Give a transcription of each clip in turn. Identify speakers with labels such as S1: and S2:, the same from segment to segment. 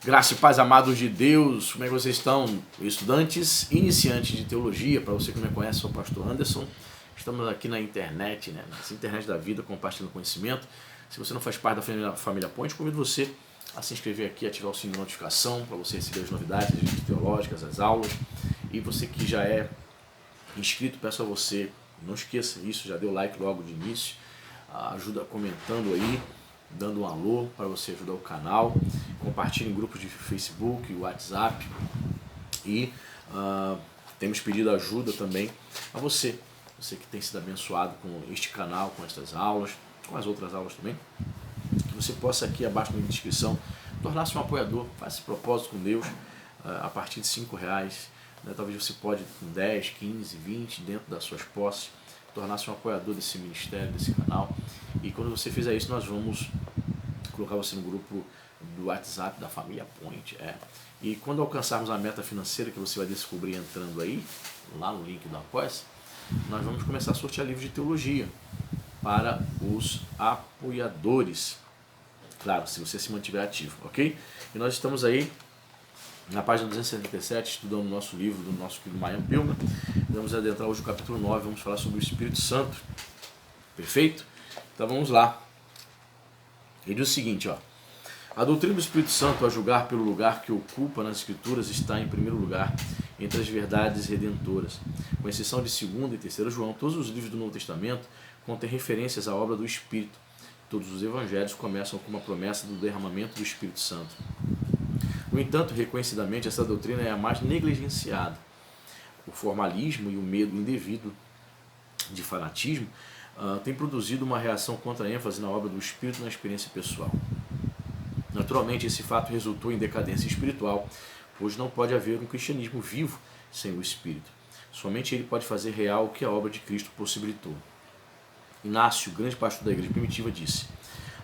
S1: Graça e paz, amados de Deus, como é que vocês estão? Estudantes, iniciantes de teologia, para você que não me conhece, sou o pastor Anderson. Estamos aqui na internet, nessa internet da vida, compartilhando conhecimento. Se você não faz parte da família Ponte, convido você a se inscrever aqui, ativar o sininho de notificação para você receber as novidades, as dicas teológicas, as aulas. E você que já é inscrito, peço a você, não esqueça isso, já deu like logo de início, ajuda comentando aí, dando um alô para você ajudar o canal, compartilhe em grupos de Facebook, WhatsApp e temos pedido ajuda também a você que tem sido abençoado com este canal, com estas aulas, com as outras aulas também, que você possa aqui abaixo na descrição tornar-se um apoiador, faça esse propósito com Deus a partir de R$5, né? Talvez você pode com 10, 15, 20 dentro das suas posses, tornar-se um apoiador desse ministério, desse canal. E quando você fizer isso, nós vamos colocar você no grupo do WhatsApp da família Point. E quando alcançarmos a meta financeira, que você vai descobrir entrando aí, lá no link do Apoia-se, nós vamos começar a sortear livros de teologia para os apoiadores. Claro, se você se mantiver ativo, ok? E nós estamos aí na página 277, estudando o nosso livro do nosso querido Mayan Pilma. Vamos adentrar hoje no capítulo 9, vamos falar sobre o Espírito Santo. Perfeito? Então vamos lá. Ele diz o seguinte, a doutrina do Espírito Santo, a julgar pelo lugar que ocupa nas Escrituras, está em primeiro lugar entre as verdades redentoras. Com exceção de 2º e 3º João, todos os livros do Novo Testamento contêm referências à obra do Espírito. Todos os evangelhos começam com uma promessa do derramamento do Espírito Santo. No entanto, reconhecidamente, essa doutrina é a mais negligenciada. O formalismo e o medo indevido de fanatismo tem produzido uma reação contra a ênfase na obra do Espírito na experiência pessoal. Naturalmente, esse fato resultou em decadência espiritual, pois não pode haver um cristianismo vivo sem o Espírito. Somente ele pode fazer real o que a obra de Cristo possibilitou. Inácio, grande pastor da igreja primitiva, disse: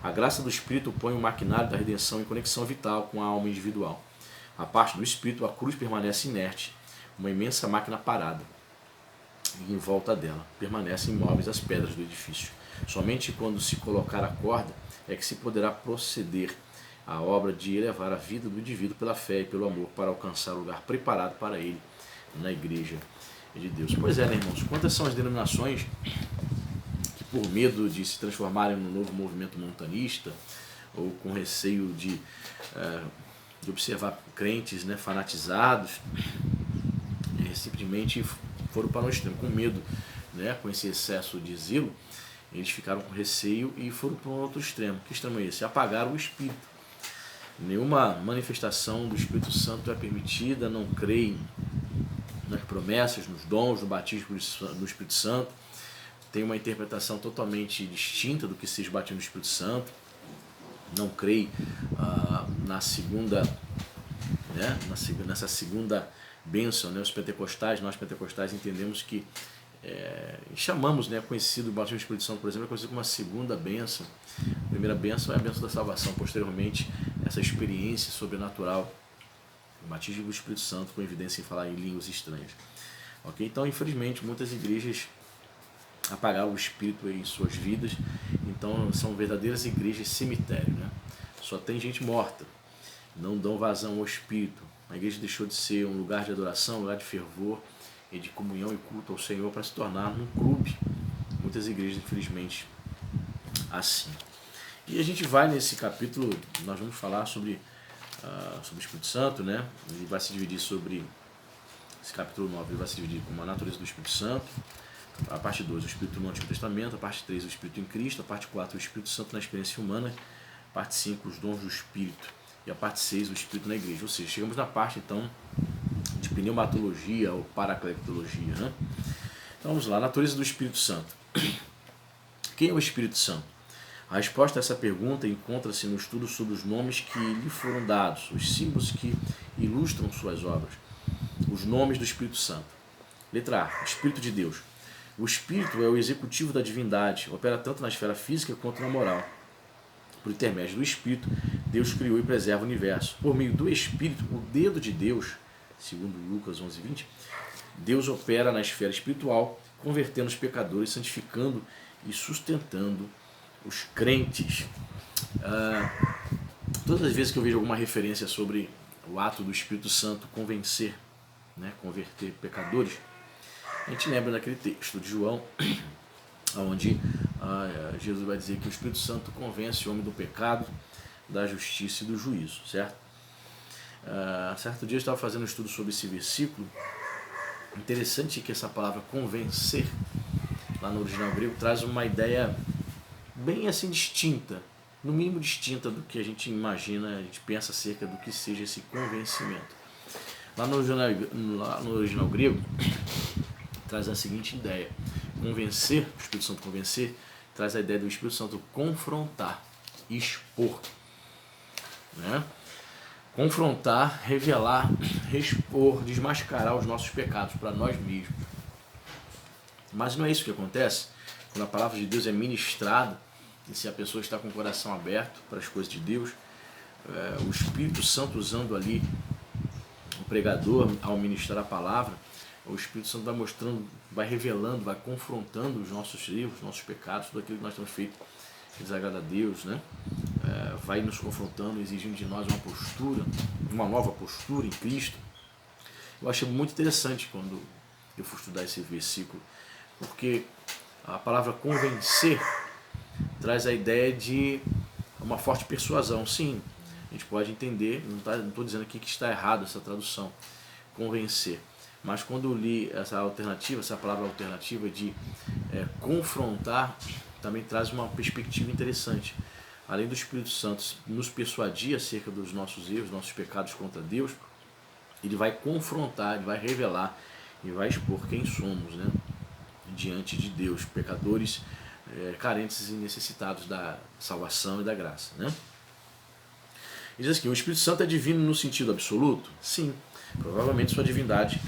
S1: a graça do Espírito põe o maquinário da redenção em conexão vital com a alma individual. A parte do Espírito, a cruz permanece inerte, uma imensa máquina parada. E em volta dela permanecem imóveis as pedras do edifício. Somente quando se colocar a corda é que se poderá proceder à obra de elevar a vida do indivíduo pela fé e pelo amor para alcançar o lugar preparado para ele na igreja de Deus. Pois é, né, irmãos? Quantas são as denominações que, por medo de se transformarem num novo movimento montanista ou com receio de observar crentes, né, fanatizados, simplesmente foram para um extremo, com medo, né, com esse excesso de zelo, eles ficaram com receio e foram para um outro extremo. Que extremo é esse? Apagaram o Espírito. Nenhuma manifestação do Espírito Santo é permitida, não creem nas promessas, nos dons, no batismo do Espírito Santo, tem uma interpretação totalmente distinta do que seja o batismo do Espírito Santo, não creem na segunda, né, nessa segunda bênção, né? Os pentecostais, nós pentecostais entendemos que chamamos, né, conhecido o batismo do Espírito Santo, por exemplo, é conhecido como uma segunda bênção. A primeira bênção é a bênção da salvação, posteriormente essa experiência sobrenatural, o batismo do Espírito Santo com evidência em falar em línguas estranhas. Ok? Então, infelizmente, muitas igrejas apagaram o Espírito em suas vidas, então são verdadeiras igrejas cemitério, né? Só tem gente morta, não dão vazão ao Espírito. A igreja deixou de ser um lugar de adoração, um lugar de fervor e de comunhão e culto ao Senhor para se tornar um clube. Muitas igrejas, infelizmente, assim. E a gente vai nesse capítulo, nós vamos falar sobre o Espírito Santo, né? Ele vai se dividir sobre, esse capítulo 9, ele vai se dividir com a natureza do Espírito Santo. A parte 2, o Espírito no Antigo Testamento. A parte 3, o Espírito em Cristo. A parte 4, o Espírito Santo na experiência humana. A parte 5, os dons do Espírito. E a parte 6, o Espírito na igreja. Ou seja, chegamos na parte, então, de pneumatologia ou paracletologia, né? Então vamos lá, a natureza do Espírito Santo. Quem é o Espírito Santo? A resposta a essa pergunta encontra-se no estudo sobre os nomes que lhe foram dados, os símbolos que ilustram suas obras. Os nomes do Espírito Santo. Letra A, Espírito de Deus. O Espírito é o executivo da divindade, opera tanto na esfera física quanto na moral. Por intermédio do Espírito, Deus criou e preserva o universo. Por meio do Espírito, o dedo de Deus, segundo Lucas 11:20, Deus opera na esfera espiritual, convertendo os pecadores, santificando e sustentando os crentes. Todas as vezes que eu vejo alguma referência sobre o ato do Espírito Santo convencer, né, converter pecadores, a gente lembra daquele texto de João, onde Jesus vai dizer que o Espírito Santo convence o homem do pecado, da justiça e do juízo, certo? Certo dia eu estava fazendo um estudo sobre esse versículo. Interessante que essa palavra convencer, lá no original grego, traz uma ideia bem assim distinta, no mínimo distinta do que a gente imagina, a gente pensa acerca do que seja esse convencimento. Lá no original grego, traz a seguinte ideia: convencer, o Espírito Santo convencer, traz a ideia do Espírito Santo confrontar, expor, né? Confrontar, revelar, expor, desmascarar os nossos pecados para nós mesmos. Mas não é isso que acontece quando a palavra de Deus é ministrada, e se a pessoa está com o coração aberto para as coisas de Deus, o Espírito Santo usando ali o pregador ao ministrar a palavra, o Espírito Santo vai mostrando, vai revelando, vai confrontando os nossos erros, os nossos pecados, tudo aquilo que nós temos feito que desagrada a Deus, né? Vai nos confrontando, exigindo de nós uma postura, uma nova postura em Cristo. Eu achei muito interessante quando eu fui estudar esse versículo, porque a palavra convencer traz a ideia de uma forte persuasão. Sim, a gente pode entender, não estou dizendo aqui que está errado essa tradução, convencer. Mas quando eu li essa alternativa, essa palavra alternativa de confrontar, também traz uma perspectiva interessante. Além do Espírito Santo nos persuadir acerca dos nossos erros, nossos pecados contra Deus, ele vai confrontar, ele vai revelar e vai expor quem somos, né? Diante de Deus, pecadores carentes e necessitados da salvação e da graça, né? E diz assim: o Espírito Santo é divino no sentido absoluto? Sim, provavelmente sua divindade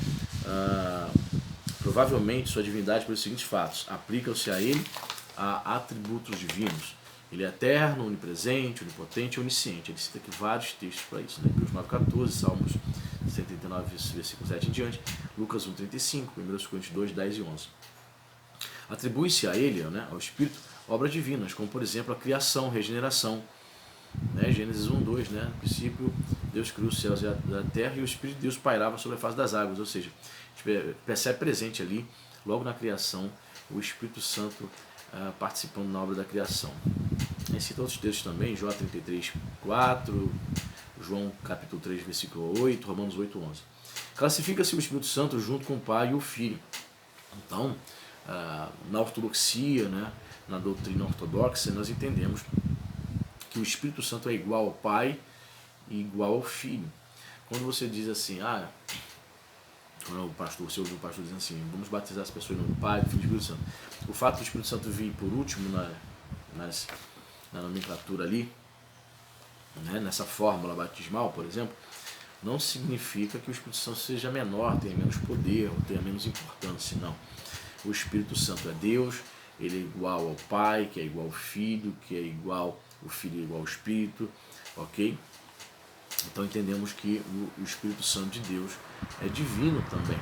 S1: pelos seguintes fatos: aplicam-se a ele a atributos divinos. Ele é eterno, onipresente, onipotente, onisciente. Ele cita aqui vários textos para isso, né? Hebreus 9,14, Salmos 139, versículo 7 em diante, Lucas 1,35, 1 Coríntios 2, 10 e 11. Atribui-se a ele, né, ao Espírito, obras divinas, como por exemplo a criação, regeneração, né? Gênesis 1, 2, né? No princípio Deus criou os céus e a terra, e o Espírito de Deus pairava sobre a face das águas. Ou seja, a gente percebe presente ali, logo na criação, o Espírito Santo participando na obra da criação. E cita outros textos também, Jó 33, 4, João capítulo 3, versículo 8, Romanos 8, 11. Classifica-se o Espírito Santo junto com o Pai e o Filho. Então, na ortodoxia, né, na doutrina ortodoxa, nós entendemos que o Espírito Santo é igual ao Pai e igual ao Filho. Quando você diz assim, quando você ouve o pastor dizendo assim, vamos batizar as pessoas no Pai, do Filho e do Espírito Santo. O fato do Espírito Santo vir por último na nomenclatura ali, né, nessa fórmula batismal, por exemplo, não significa que o Espírito Santo seja menor, tenha menos poder ou tenha menos importância, não. O Espírito Santo é Deus, ele é igual ao Pai, que é igual ao Filho, que é igual, o Filho é igual ao Espírito, ok? Então entendemos que o Espírito Santo de Deus é divino também,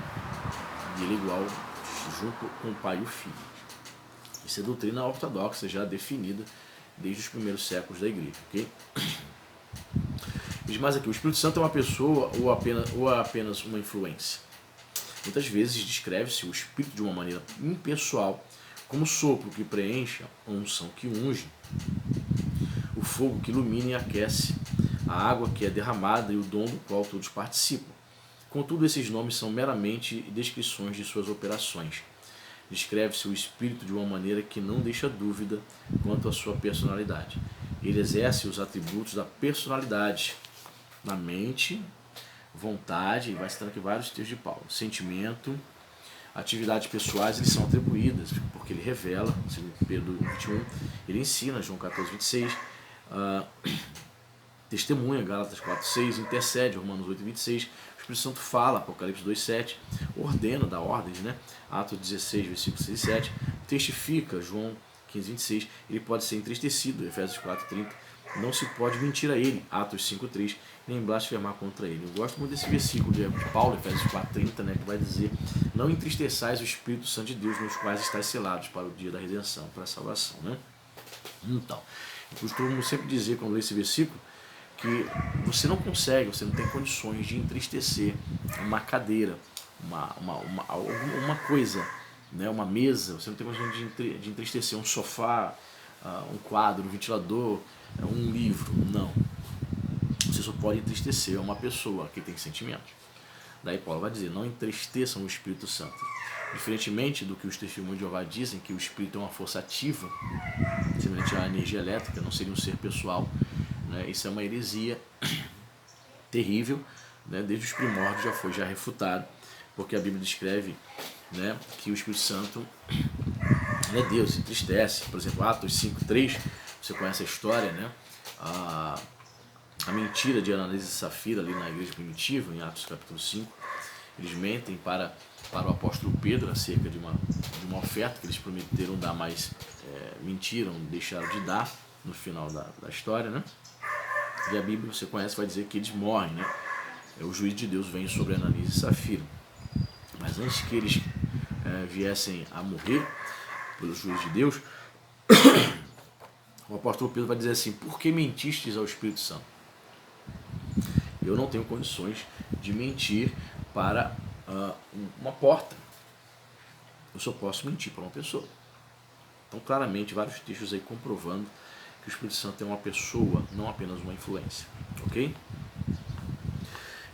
S1: e ele é igual junto com o Pai e o Filho. Isso é doutrina ortodoxa já definida desde os primeiros séculos da igreja, ok? Diz mais aqui, o Espírito Santo é uma pessoa ou apenas uma influência? Muitas vezes descreve-se o Espírito de uma maneira impessoal, como o sopro que preenche, a unção que unge, o fogo que ilumina e aquece, a água que é derramada e o dom do qual todos participam. Contudo, esses nomes são meramente descrições de suas operações. Descreve-se o Espírito de uma maneira que não deixa dúvida quanto à sua personalidade. Ele exerce os atributos da personalidade na mente, vontade, e vai citando aqui vários textos de Paulo, sentimento, atividades pessoais, eles são atribuídas, porque ele revela, segundo Pedro 21, ele ensina, João 14, 26, testemunha, Gálatas 4, 6, intercede, Romanos 8, 26, o Espírito Santo fala, Apocalipse 2, 7, ordena, dá ordens, né? Atos 16, versículos 6 e 7, testifica, João 15, 26, ele pode ser entristecido, Efésios 4, 30, não se pode mentir a ele, Atos 5, 3, nem blasfemar contra ele. Eu gosto muito desse versículo de Paulo, Efésios 4, 30, né, que vai dizer, não entristeçais o Espírito Santo de Deus, nos quais estáis selados para o dia da redenção, para a salvação, né? Então, eu costumo sempre dizer, quando leio esse versículo, que você não consegue, você não tem condições de entristecer uma cadeira, uma coisa, né, uma mesa, você não tem condições de entristecer um sofá, um quadro, um ventilador, um livro, não. Você só pode entristecer uma pessoa que tem sentimentos. Daí Paulo vai dizer, não entristeçam o Espírito Santo. Diferentemente do que os testemunhos de Jeová dizem, que o Espírito é uma força ativa, semelhante à energia elétrica, não seria um ser pessoal, né? Isso é uma heresia terrível, né? Desde os primórdios já refutado, porque a Bíblia descreve, né, que o Espírito Santo é Deus, se entristece. Por exemplo, Atos 5:3, você conhece a história, né? A mentira de Ananias e Safira ali na igreja primitiva, em Atos capítulo 5, eles mentem para o apóstolo Pedro acerca de uma oferta que eles prometeram dar, mas mentiram, deixaram de dar no final da história, né? E a Bíblia, você conhece, vai dizer que eles morrem, né? O juízo de Deus vem sobre Ananias e Safira. Mas antes que eles viessem a morrer pelo juízo de Deus, o apóstolo Pedro vai dizer assim, por que mentistes ao Espírito Santo? Eu não tenho condições de mentir para uma porta. Eu só posso mentir para uma pessoa. Então, claramente, vários textos aí comprovando que o Espírito Santo é uma pessoa, não apenas uma influência. Ok?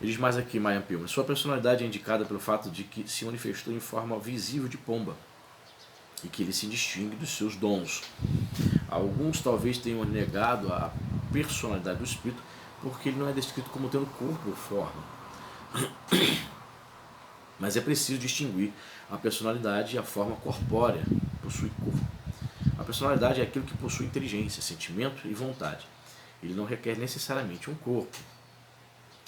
S1: Ele diz mais aqui, Maya Pilman, sua personalidade é indicada pelo fato de que se manifestou em forma visível de pomba e que ele se distingue dos seus dons. Alguns talvez tenham negado a personalidade do Espírito porque ele não é descrito como tendo corpo ou forma. Mas é preciso distinguir a personalidade e a forma corpórea, possui corpo. A personalidade é aquilo que possui inteligência, sentimento e vontade. Ele não requer necessariamente um corpo.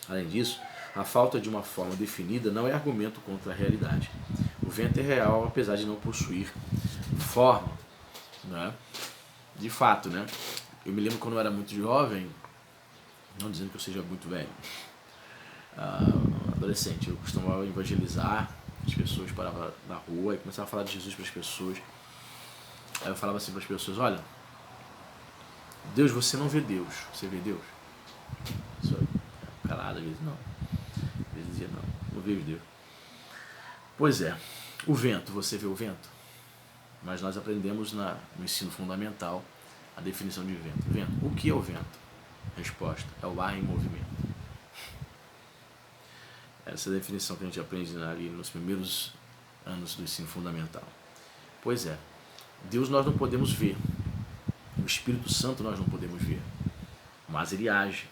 S1: Além disso, a falta de uma forma definida não é argumento contra a realidade. O vento é real, apesar de não possuir forma. Né? De fato, né? Eu me lembro quando eu era muito jovem, não dizendo que eu seja muito velho, adolescente, eu costumava evangelizar, as pessoas paravam na rua e começava a falar de Jesus para as pessoas. Aí eu falava assim para as pessoas, olha, Deus, você não vê Deus, você vê Deus? Só calado, às vezes não. Às vezes dizia, não vejo Deus. Pois é, o vento, você vê o vento? Mas nós aprendemos no ensino fundamental a definição de vento. Vento, o que é o vento? Resposta, é o ar em movimento. Essa é a definição que a gente aprende ali nos primeiros anos do ensino fundamental. Pois é, Deus nós não podemos ver, o Espírito Santo nós não podemos ver, mas ele age,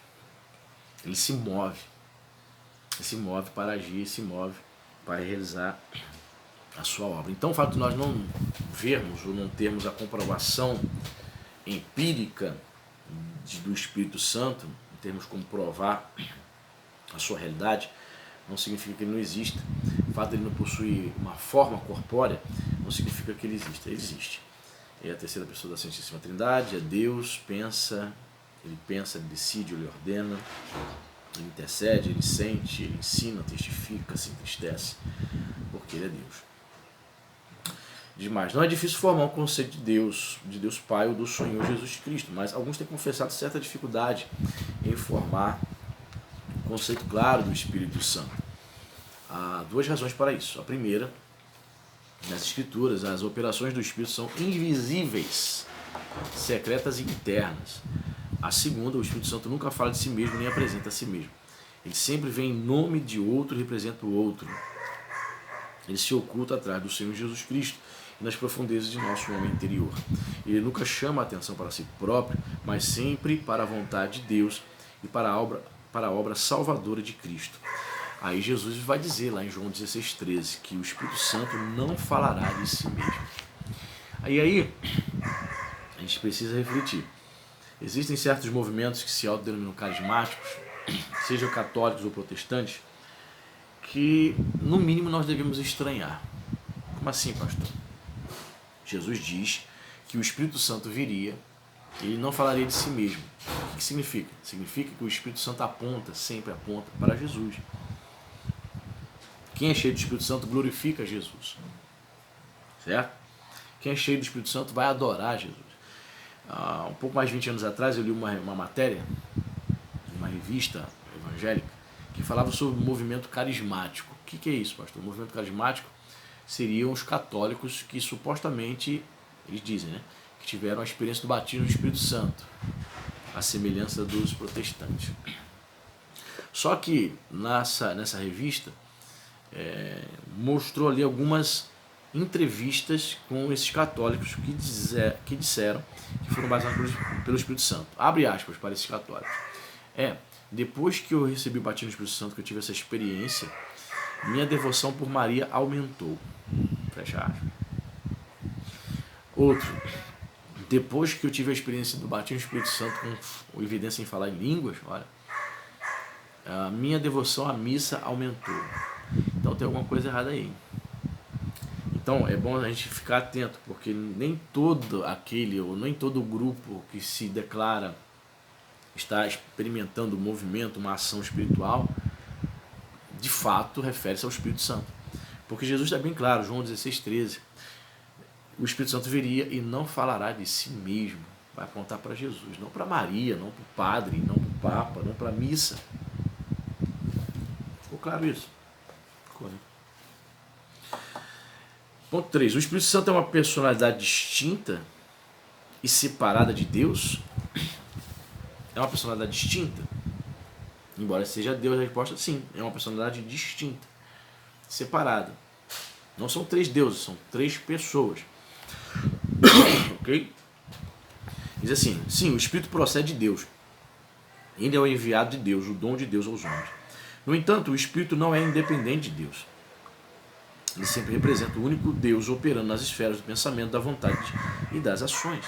S1: ele se move para agir, se move para realizar a sua obra. Então o fato de nós não vermos ou não termos a comprovação empírica do Espírito Santo, em termos como provar a sua realidade, não significa que ele não exista. O fato de ele não possuir uma forma corpórea não significa que ele exista. Ele existe. É a terceira pessoa da Santíssima Trindade, é Deus, ele decide, ele ordena, ele intercede, ele sente, ele ensina, testifica, se entristece, porque ele é Deus. Demais. Não é difícil formar um conceito de Deus Pai ou do Senhor Jesus Cristo, mas alguns têm confessado certa dificuldade em formar um conceito claro do Espírito Santo. Há duas razões para isso. A primeira, nas Escrituras, as operações do Espírito são invisíveis, secretas e internas. A segunda, o Espírito Santo nunca fala de si mesmo nem apresenta a si mesmo. Ele sempre vem em nome de outro e representa o outro. Ele se oculta atrás do Senhor Jesus Cristo e nas profundezas de nosso homem interior. Ele nunca chama a atenção para si próprio, mas sempre para a vontade de Deus e para a obra salvadora de Cristo. Aí Jesus vai dizer lá em João 16,13 que o Espírito Santo não falará de si mesmo. Aí a gente precisa refletir. Existem certos movimentos que se autodenominam carismáticos, sejam católicos ou protestantes, que no mínimo nós devemos estranhar. Como assim, pastor? Jesus diz que o Espírito Santo viria e ele não falaria de si mesmo. O que significa? Significa que o Espírito Santo sempre aponta para Jesus. Quem é cheio do Espírito Santo glorifica Jesus. Certo? Quem é cheio do Espírito Santo vai adorar Jesus. Um pouco mais de 20 anos atrás eu li uma matéria revista evangélica que falava sobre o movimento carismático. O que é isso, pastor? O movimento carismático seriam os católicos que supostamente, eles dizem, né, que tiveram a experiência do batismo do Espírito Santo, a semelhança dos protestantes. Só que nessa revista mostrou ali algumas entrevistas com esses católicos que disseram que foram batizados pelo Espírito Santo. Abre aspas para esses católicos. Depois que eu recebi o batismo do Espírito Santo, que eu tive essa experiência, minha devoção por Maria aumentou. Fecha aspas. Outro. Depois que eu tive a experiência do batismo do Espírito Santo com evidência em falar em línguas, olha, a minha devoção à missa aumentou. Então tem alguma coisa errada aí. Então é bom a gente ficar atento, porque nem todo aquele, ou nem todo grupo que se declara está experimentando um movimento, uma ação espiritual, de fato refere-se ao Espírito Santo. Porque Jesus está bem claro, João 16,13, o Espírito Santo viria e não falará de si mesmo, vai apontar para Jesus, não para Maria, não para o padre, não para o Papa, não para a missa. Ficou claro isso? Ficou, né? Ponto 3. O Espírito Santo é uma personalidade distinta e separada de Deus? É uma personalidade distinta? Embora seja Deus, a resposta sim. É uma personalidade distinta, separada. Não são 3 deuses, são 3 pessoas. Ok? Diz assim, sim, o Espírito procede de Deus. Ele é o enviado de Deus, o dom de Deus aos homens. No entanto, o Espírito não é independente de Deus. Ele sempre representa o único Deus operando nas esferas do pensamento, da vontade e das ações.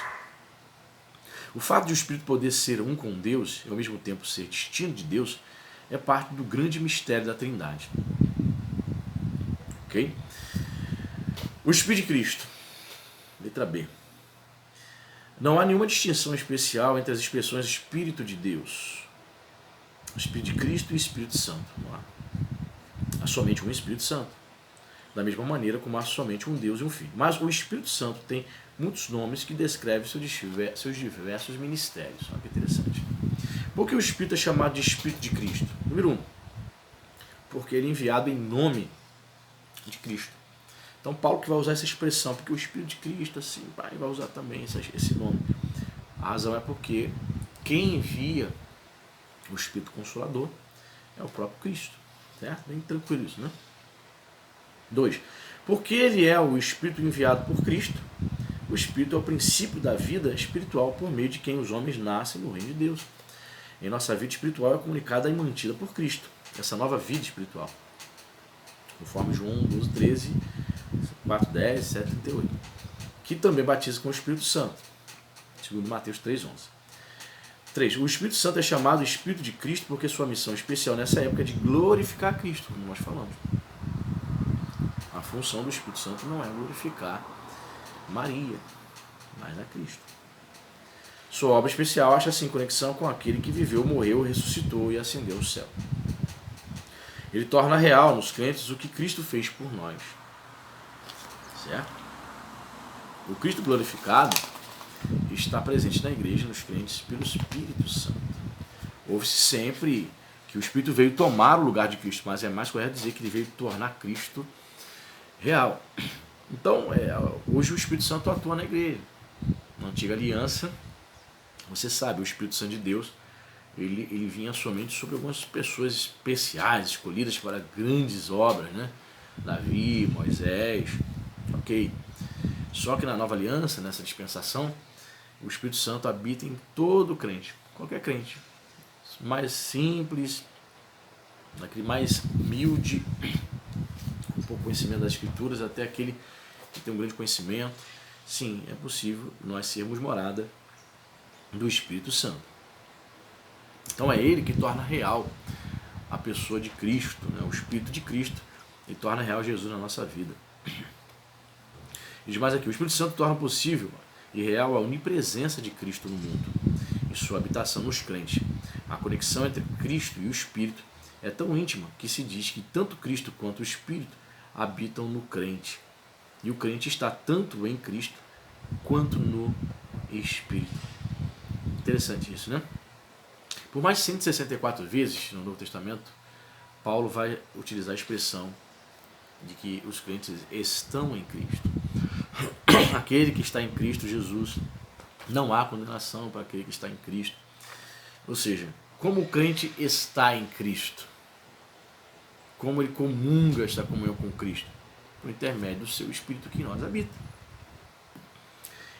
S1: O fato de o Espírito poder ser um com Deus e ao mesmo tempo ser distinto de Deus é parte do grande mistério da Trindade. Ok? O Espírito de Cristo. Letra B. Não há nenhuma distinção especial entre as expressões Espírito de Deus, Espírito de Cristo e Espírito Santo. Não há. Há somente um Espírito Santo. Da mesma maneira como há somente um Deus e um Filho. Mas o Espírito Santo tem muitos nomes que descrevem seus diversos ministérios. Olha que interessante. Por que o Espírito é chamado de Espírito de Cristo? Número 1. Porque ele é enviado em nome de Cristo. Então Paulo que vai usar essa expressão, porque o Espírito de Cristo, assim, vai usar também esse nome. A razão é porque quem envia o Espírito Consolador é o próprio Cristo. Certo? Bem tranquilo isso, né? 2. Porque ele é o Espírito enviado por Cristo, o Espírito é o princípio da vida espiritual por meio de quem os homens nascem no reino de Deus. Em nossa vida espiritual é comunicada e mantida por Cristo, essa nova vida espiritual. Conforme João 12,13, 4,10, 7,38. Que também batiza com o Espírito Santo, segundo Mateus 3,11. 3. O Espírito Santo é chamado Espírito de Cristo porque sua missão especial nessa época é de glorificar Cristo, como nós falamos. A função do Espírito Santo não é glorificar Maria, mas a Cristo. Sua obra especial acha assim conexão com aquele que viveu, morreu, ressuscitou e ascendeu ao céu. Ele torna real nos crentes o que Cristo fez por nós. Certo? O Cristo glorificado está presente na igreja, nos crentes, pelo Espírito Santo. Ouve-se sempre que o Espírito veio tomar o lugar de Cristo, mas é mais correto dizer que ele veio tornar Cristo real. Então, hoje o Espírito Santo atua na igreja. Na antiga aliança, você sabe, o Espírito Santo de Deus, ele vinha somente sobre algumas pessoas especiais, escolhidas para grandes obras, né? Davi, Moisés, ok. Só que na nova aliança, nessa dispensação, o Espírito Santo habita em todo crente, qualquer crente, mais simples, aquele mais humilde, com pouco conhecimento das Escrituras, até aquele que tem um grande conhecimento. Sim, é possível nós sermos morada do Espírito Santo. Então é ele que torna real a pessoa de Cristo, né? O Espírito de Cristo, e torna real Jesus na nossa vida. E diz mais aqui, o Espírito Santo torna possível e real a onipresença de Cristo no mundo e sua habitação nos crentes. A conexão entre Cristo e o Espírito é tão íntima que se diz que tanto Cristo quanto o Espírito habitam no crente. E o crente está tanto em Cristo quanto no Espírito. Interessante isso, né? Por mais de 164 vezes no Novo Testamento, Paulo vai utilizar a expressão de que os crentes estão em Cristo. Aquele que está em Cristo Jesus, não há condenação para aquele que está em Cristo. Ou seja, como o crente está em Cristo, como ele comunga esta comunhão com Cristo, por intermédio do seu Espírito que em nós habita.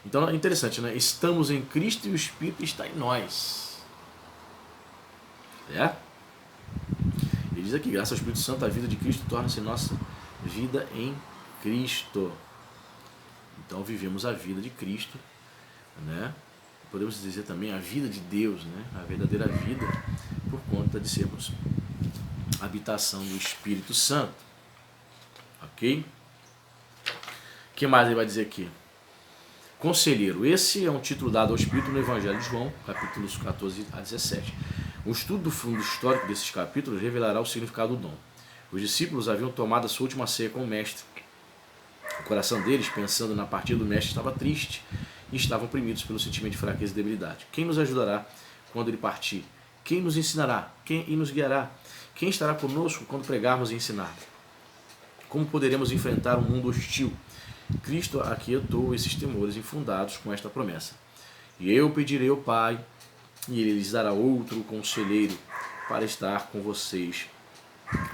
S1: Então é interessante, né? Estamos em Cristo e o Espírito está em nós. Ele diz aqui, graças ao Espírito Santo, a vida de Cristo torna-se nossa vida em Cristo. Então vivemos a vida de Cristo, né? Podemos dizer também a vida de Deus, né? A verdadeira vida, por conta de sermos habitação do Espírito Santo. Ok? O que mais ele vai dizer aqui? Conselheiro. Esse é um título dado ao Espírito no Evangelho de João, capítulos 14 a 17. O estudo do fundo histórico desses capítulos revelará o significado do dom. Os discípulos haviam tomado a sua última ceia com o Mestre. O coração deles, pensando na partida do Mestre, estava triste e estavam oprimidos pelo sentimento de fraqueza e debilidade. Quem nos ajudará quando ele partir? Quem nos ensinará? Quem nos guiará? Quem estará conosco quando pregarmos e ensinar? Como poderemos enfrentar um mundo hostil? Cristo aquietou esses temores infundados com esta promessa. E eu pedirei ao Pai, e ele lhes dará outro conselheiro para estar com vocês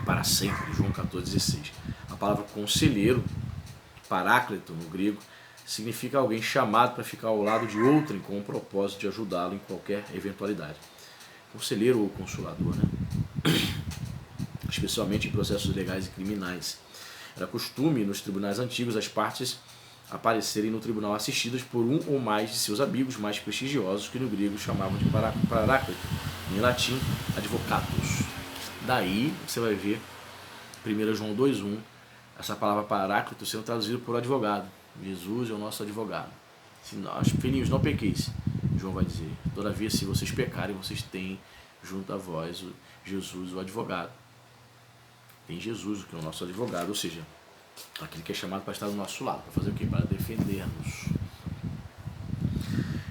S1: para sempre. João 14,16. A palavra conselheiro, paráclito no grego, significa alguém chamado para ficar ao lado de outrem com o propósito de ajudá-lo em qualquer eventualidade. Conselheiro ou consolador, né? Especialmente em processos legais e criminais. Era costume nos tribunais antigos as partes aparecerem no tribunal assistidas por um ou mais de seus amigos mais prestigiosos, que no grego chamavam de paráclito, em latim, advocatus. Daí você vai ver 1 João 2,1, essa palavra paráclito sendo traduzida por advogado. Jesus é o nosso advogado. Se nós, filhinhos, não pequeis, João vai dizer, todavia se vocês pecarem, vocês têm junto a vós Jesus, o advogado. Tem Jesus, que é o nosso advogado, ou seja, aquele que é chamado para estar do nosso lado, para fazer o quê? Para defender-nos.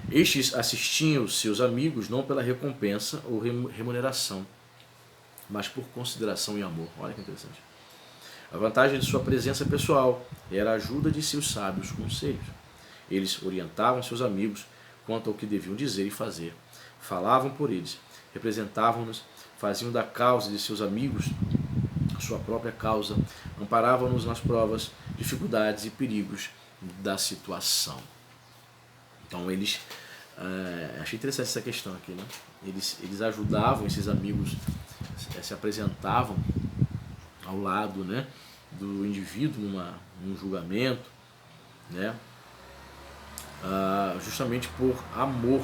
S1: Estes assistiam seus amigos não pela recompensa ou remuneração, mas por consideração e amor. Olha que interessante. A vantagem de sua presença pessoal era a ajuda de seus sábios conselhos. Eles orientavam seus amigos quanto ao que deviam dizer e fazer. Falavam por eles, representavam-nos, faziam da causa de seus amigos sua própria causa, amparavam-nos nas provas, dificuldades e perigos da situação. Então eles, achei interessante essa questão aqui, né? Eles ajudavam esses amigos, se apresentavam ao lado, né, do indivíduo num julgamento, né, justamente por amor,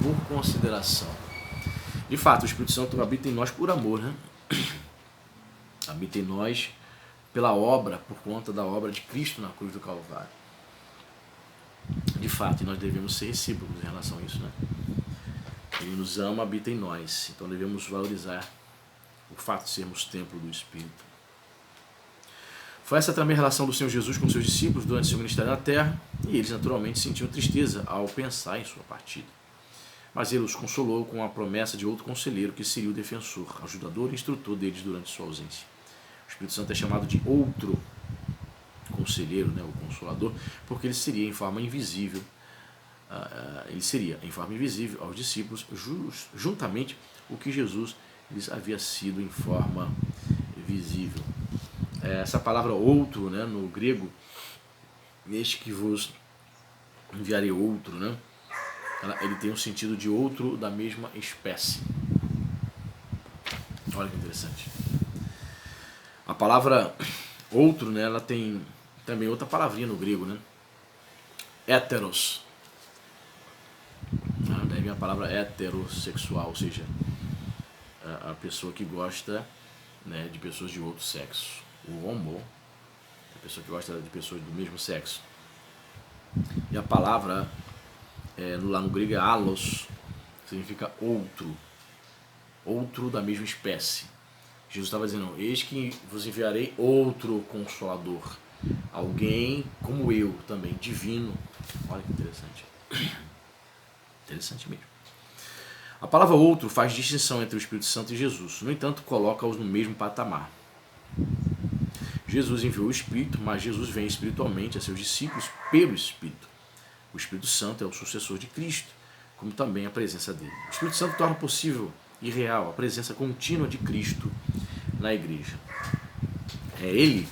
S1: por consideração. De fato, o Espírito Santo habita em nós por amor, né? Habita em nós pela obra, por conta da obra de Cristo na cruz do Calvário. De fato, e nós devemos ser recíprocos em relação a isso, né? Ele nos ama, habita em nós. Então devemos valorizar o fato de sermos templo do Espírito. Foi essa também a relação do Senhor Jesus com seus discípulos durante seu ministério na terra, e eles naturalmente sentiam tristeza ao pensar em sua partida. Mas ele os consolou com a promessa de outro conselheiro que seria o defensor, ajudador e instrutor deles durante sua ausência. O Espírito Santo é chamado de outro conselheiro, né, o consolador, porque ele seria em forma invisível, aos discípulos, juntamente o que Jesus lhes havia sido em forma visível. Essa palavra outro, né, no grego, este que vos enviarei outro, né, ele tem um sentido de outro da mesma espécie. Olha que interessante. A palavra outro, né, ela tem também outra palavrinha no grego, né? Héteros. Daí vem a palavra heterossexual, ou seja, a pessoa que gosta, né, de pessoas de outro sexo. O homo, a pessoa que gosta de pessoas do mesmo sexo. E a palavra lá no grego é allos, significa outro, outro da mesma espécie. Jesus estava dizendo, eis que vos enviarei outro consolador, alguém como eu também, divino. Olha que interessante. Interessante mesmo. A palavra outro faz distinção entre o Espírito Santo e Jesus, no entanto, coloca-os no mesmo patamar. Jesus enviou o Espírito, mas Jesus vem espiritualmente a seus discípulos pelo Espírito. O Espírito Santo é o sucessor de Cristo, como também a presença dele. O Espírito Santo torna possível e real a presença contínua de Cristo na igreja. É ele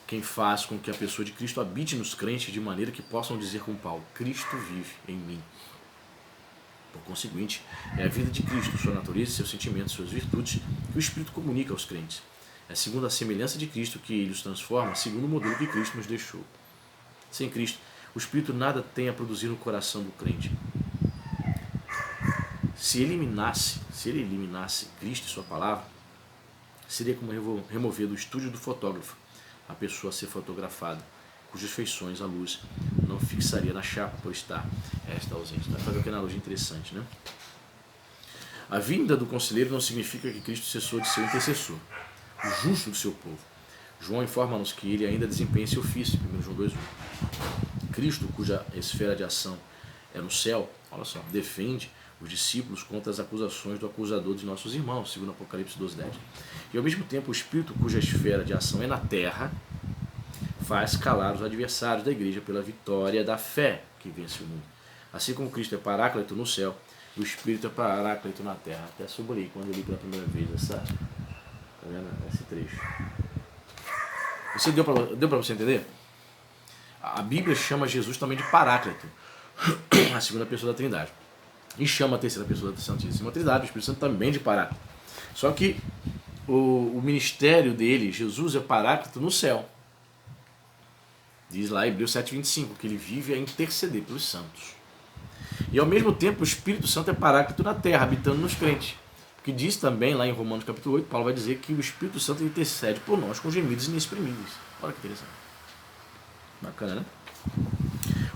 S1: quem faz com que a pessoa de Cristo habite nos crentes de maneira que possam dizer com Paulo: Cristo vive em mim. Por conseguinte, é a vida de Cristo, sua natureza, seus sentimentos, suas virtudes, que o Espírito comunica aos crentes. É segundo a semelhança de Cristo que ele os transforma, segundo o modelo que Cristo nos deixou. Sem Cristo, o Espírito nada tem a produzir no coração do crente. Se ele eliminasse Cristo e sua palavra, seria como remover do estúdio do fotógrafo a pessoa a ser fotografada, cujas feições a luz não fixaria na chapa por estar esta ausente. Vai fazer uma analogia interessante, né? A vinda do conselheiro não significa que Cristo cessou de ser o intercessor, o justo do seu povo. João informa-nos que ele ainda desempenha esse ofício, 1 João 2:1. Cristo, cuja esfera de ação é no céu, olha só, defende os discípulos contra as acusações do acusador de nossos irmãos, segundo Apocalipse 12:10. E ao mesmo tempo o Espírito, cuja esfera de ação é na terra, faz calar os adversários da igreja pela vitória da fé que vence o mundo. Assim como Cristo é paráclito no céu, o Espírito é paráclito na terra. Até sublinhei quando eu li pela primeira vez esse trecho. Você deu para você entender? A Bíblia chama Jesus também de paráclito, a segunda pessoa da Trindade. E chama a terceira pessoa da Santíssima Trindade, o Espírito Santo, também de paráclito. Só que o ministério dele, Jesus, é paráclito no céu. Diz lá em Hebreus 7:25, que ele vive a interceder pelos santos. E ao mesmo tempo o Espírito Santo é paráclito na terra, habitando nos crentes. Porque diz também lá em Romanos capítulo 8, Paulo vai dizer que o Espírito Santo intercede por nós com gemidos inexprimíveis. Olha que interessante. Bacana, né?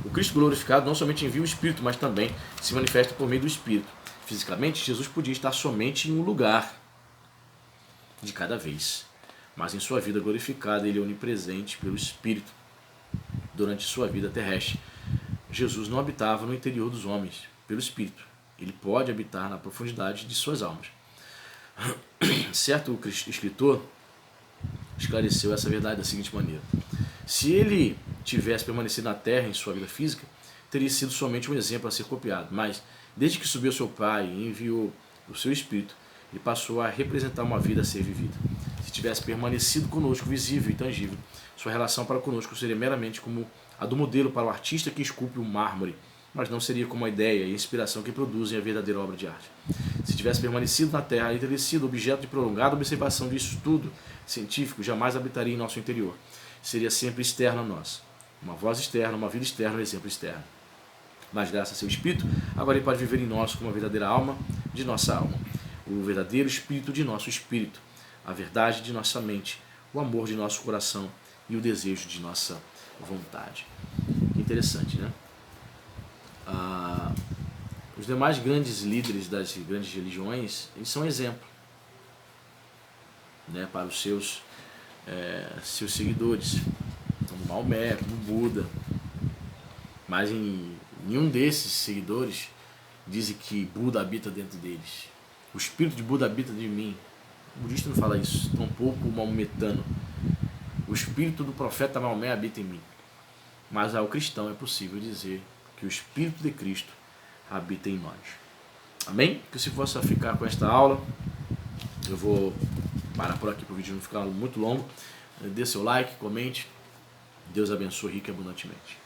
S1: O Cristo glorificado não somente envia o Espírito, mas também se manifesta por meio do Espírito. Fisicamente, Jesus podia estar somente em um lugar de cada vez. Mas em sua vida glorificada, ele é onipresente pelo Espírito. Durante sua vida terrestre, Jesus não habitava no interior dos homens pelo Espírito. Ele pode habitar na profundidade de suas almas. Certo escritor esclareceu essa verdade da seguinte maneira: se ele tivesse permanecido na terra em sua vida física, teria sido somente um exemplo a ser copiado, mas desde que subiu seu Pai e enviou o seu Espírito, ele passou a representar uma vida a ser vivida. Se tivesse permanecido conosco, visível e tangível, sua relação para conosco seria meramente como a do modelo para o artista que esculpe o mármore, mas não seria como a ideia e a inspiração que produzem a verdadeira obra de arte. Se tivesse permanecido na Terra, ele teria sido objeto de prolongada observação de estudo científico, jamais habitaria em nosso interior. Seria sempre externo a nós. Uma voz externa, uma vida externa, um exemplo externo. Mas graças a seu Espírito, agora ele pode viver em nós como a verdadeira alma de nossa alma, o verdadeiro Espírito de nosso espírito, a verdade de nossa mente, o amor de nosso coração e o desejo de nossa vontade. Interessante, né? Os demais grandes líderes das grandes religiões, eles são exemplo, né, para os seus seguidores, como Maomé, como Buda. Mas nenhum desses seguidores dizem que Buda habita dentro deles. O espírito de Buda habita de mim. O budista não fala isso, tampouco o maometano. O espírito do profeta Maomé habita em mim. Mas ao cristão é possível dizer que o Espírito de Cristo habita em nós. Amém? Que se possa ficar com esta aula, eu vou parar por aqui para o vídeo não ficar muito longo. Dê seu like, comente. Deus abençoe rico e abundantemente.